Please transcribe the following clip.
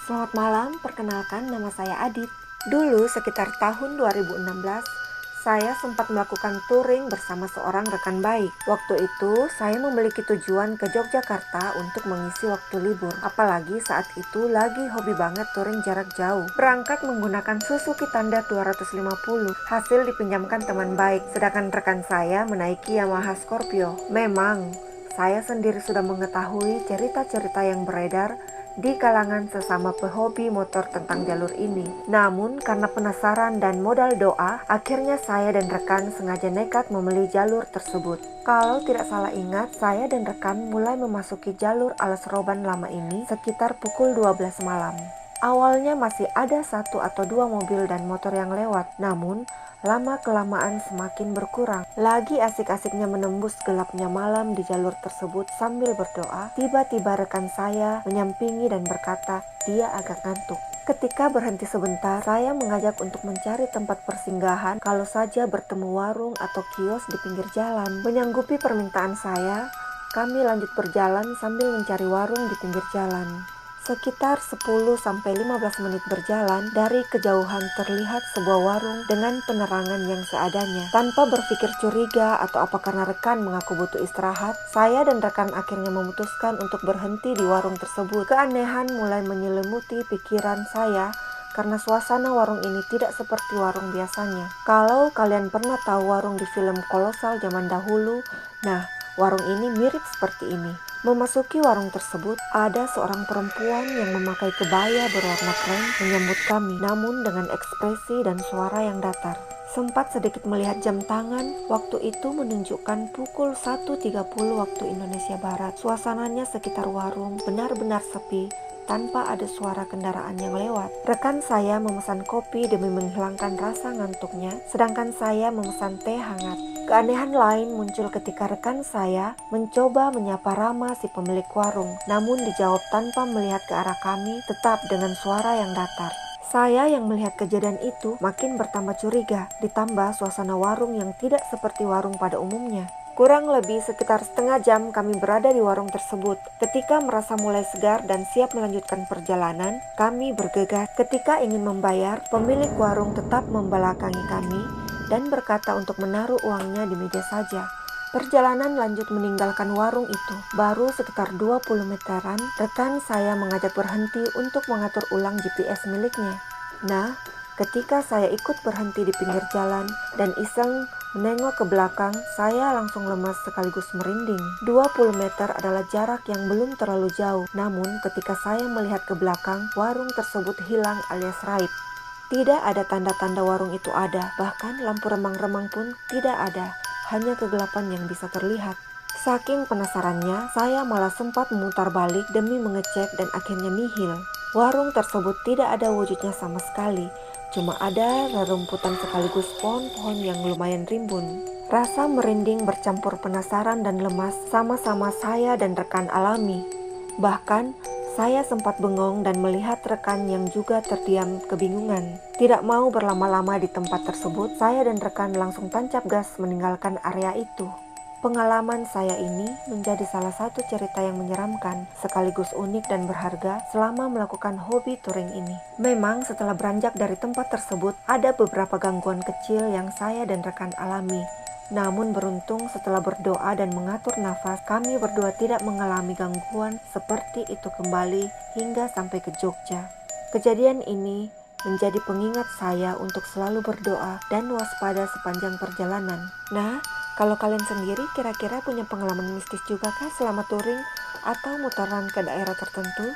Selamat malam, perkenalkan nama saya Adit. Dulu sekitar tahun 2016, saya sempat melakukan touring bersama seorang rekan baik. Waktu itu, saya memiliki tujuan ke Yogyakarta untuk mengisi waktu libur. Apalagi saat itu lagi hobi banget touring jarak jauh. Berangkat menggunakan Suzuki Tanda 250, hasil dipinjamkan teman baik, sedangkan rekan saya menaiki Yamaha Scorpio. Memang, saya sendiri sudah mengetahui cerita-cerita yang beredar di kalangan sesama pehobi motor tentang jalur ini. Namun karena penasaran dan modal doa, akhirnya saya dan rekan sengaja nekat memilih jalur tersebut. Kalau tidak salah ingat, saya dan rekan mulai memasuki jalur Alas Roban lama ini sekitar pukul 12 malam. Awalnya masih ada satu atau dua mobil dan motor yang lewat, namun lama-kelamaan semakin berkurang. Lagi asik-asiknya menembus gelapnya malam di jalur tersebut sambil berdoa, tiba-tiba rekan saya menyampingi dan berkata, dia agak ngantuk. Ketika berhenti sebentar, saya mengajak untuk mencari tempat persinggahan kalau saja bertemu warung atau kios di pinggir jalan. Menyanggupi permintaan saya, kami lanjut berjalan sambil mencari warung di pinggir jalan. Sekitar 10-15 menit berjalan, dari kejauhan terlihat sebuah warung dengan penerangan yang seadanya. Tanpa berpikir curiga atau apa karena rekan mengaku butuh istirahat, saya dan rekan akhirnya memutuskan untuk berhenti di warung tersebut. Keanehan mulai menyelimuti pikiran saya karena suasana warung ini tidak seperti warung biasanya. Kalau kalian pernah tahu warung di film kolosal zaman dahulu, nah warung ini mirip seperti ini. Memasuki warung tersebut, ada seorang perempuan yang memakai kebaya berwarna krem menyambut kami, namun dengan ekspresi dan suara yang datar. Sempat sedikit melihat jam tangan, waktu itu menunjukkan pukul 1.30 waktu Indonesia Barat. Suasananya sekitar warung benar-benar sepi, tanpa ada suara kendaraan yang lewat. Rekan saya memesan kopi demi menghilangkan rasa ngantuknya, sedangkan saya memesan teh hangat. Keanehan lain muncul ketika rekan saya mencoba menyapa Rama si pemilik warung, namun dijawab tanpa melihat ke arah kami, tetap dengan suara yang datar. Saya yang melihat kejadian itu makin bertambah curiga, ditambah suasana warung yang tidak seperti warung pada umumnya. Kurang lebih sekitar setengah jam kami berada di warung tersebut. Ketika merasa mulai segar dan siap melanjutkan perjalanan, kami bergegas. Ketika ingin membayar, pemilik warung tetap membelakangi kami dan berkata untuk menaruh uangnya di meja saja. Perjalanan lanjut meninggalkan warung itu. Baru sekitar 20 meteran, rekan saya mengajak berhenti untuk mengatur ulang GPS miliknya. Nah, ketika saya ikut berhenti di pinggir jalan dan iseng menengok ke belakang, saya langsung lemas sekaligus merinding. 20 meter adalah jarak yang belum terlalu jauh, namun ketika saya melihat ke belakang, warung tersebut hilang alias raib. Tidak ada tanda-tanda warung itu ada, bahkan lampu remang-remang pun tidak ada, hanya kegelapan yang bisa terlihat. Saking penasarannya, saya malah sempat memutar balik demi mengecek dan akhirnya nihil. Warung tersebut tidak ada wujudnya sama sekali, cuma ada rerumputan sekaligus pohon-pohon yang lumayan rimbun. Rasa merinding bercampur penasaran dan lemas sama-sama saya dan rekan alami. Bahkan, saya sempat bengong dan melihat rekan yang juga terdiam kebingungan. Tidak mau berlama-lama di tempat tersebut, saya dan rekan langsung tancap gas meninggalkan area itu. Pengalaman saya ini menjadi salah satu cerita yang menyeramkan, sekaligus unik dan berharga selama melakukan hobi touring ini. Memang setelah beranjak dari tempat tersebut, ada beberapa gangguan kecil yang saya dan rekan alami. Namun beruntung setelah berdoa dan mengatur nafas, kami berdua tidak mengalami gangguan seperti itu kembali hingga sampai ke Jogja. Kejadian ini menjadi pengingat saya untuk selalu berdoa dan waspada sepanjang perjalanan. Nah, kalau kalian sendiri kira-kira punya pengalaman mistis juga kah selama touring atau mutaran ke daerah tertentu?